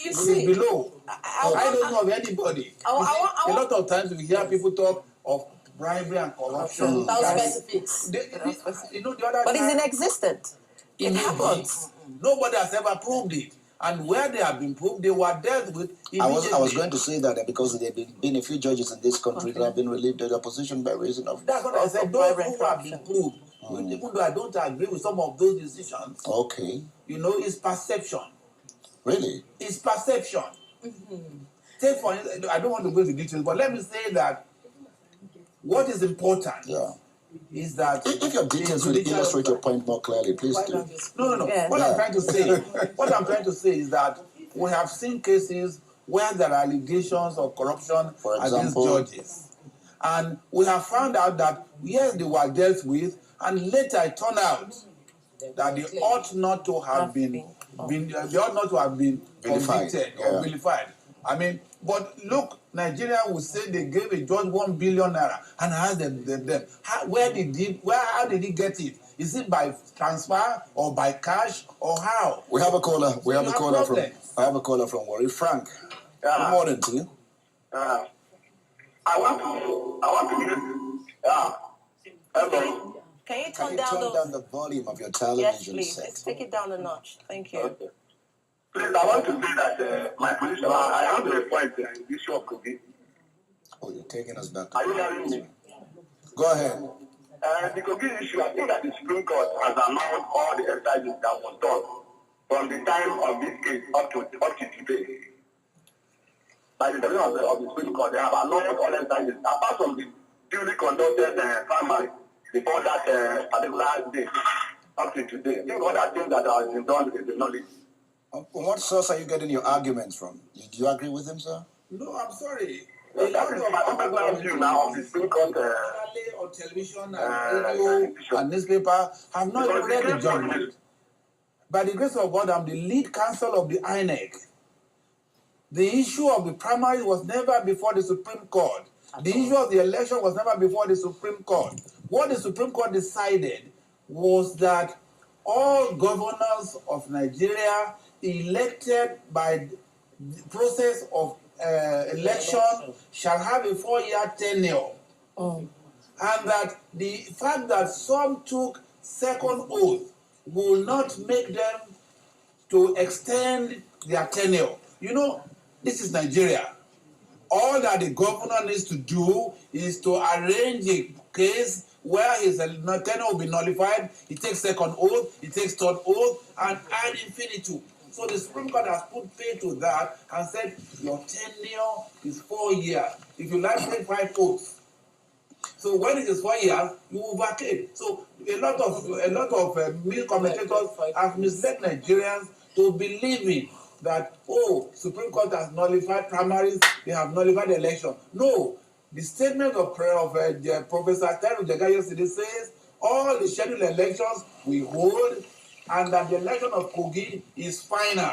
You see, below. I don't know of anybody. A lot of times we hear people talk of bribery and corruption. specifics. The other but time, it's inexistent. It happens. Nobody has ever proved it. And where they have been proved, they were dealt with immediately. I was going to say that because there have been a few judges in this country that have been relieved of their position by reason of... That's what I said. Those who have been proved, even though I don't agree with some of those decisions, okay, it's perception. Really? It's perception. Take for instance, I don't want to go into details, but let me say that what is important is that... If your details will illustrate your point more clearly, please do. No. What I'm trying to say is that we have seen cases where there are allegations of corruption against judges. And we have found out that, yes, they were dealt with, and later it turned out that they ought not to have been convicted or vilified. I mean, but look, Nigeria will say they gave a judge 1 billion naira and asked them how did he get it? Is it by transfer or by cash or how? We have a caller. I have a caller from Warri. Frank. Good morning to you. I want to hello. Can you turn down the volume of your television set? Yes, please. Let's take it down a notch. Thank you. Okay. Please, I want to say that my position, I have a point in the issue of Kogi. Oh, you're taking us back. Are you hearing me? Go ahead. The Kogi issue, I think that the Supreme Court has allowed all the exercises that was done from the time of this case up to today. By the time of the Supreme Court, they have allowed all exercises, apart from the duly conducted primary before that particular day up to today. I think all that things that have been done is the knowledge. What source are you getting your arguments from? Do you agree with him, sir? No, I'm sorry. That is my underground view now of the Supreme Court. On television and radio and newspaper have not read the judgment. By the grace of God, I'm the lead counsel of the INEC. The issue of the primary was never before the Supreme Court. The issue of the election was never before the Supreme Court. What the Supreme Court decided was that all governors of Nigeria elected by the process of election shall have a 4-year tenure. And that the fact that some took second oath will not make them to extend their tenure. This is Nigeria. All that the governor needs to do is to arrange a case where his tenure will be nullified. He takes second oath, he takes third oath, and ad infinitum. So the Supreme Court has put pay to that and said your tenure is 4 years. If you like, take 5 oaths. So when it is 4 years, you vacate. So a lot of media commentators have misled Nigerians to believing that Supreme Court has nullified primaries, they have nullified the election. No, the statement of Professor Tayo Jega yesterday says all the scheduled elections we hold, and that the election of Kogi is final.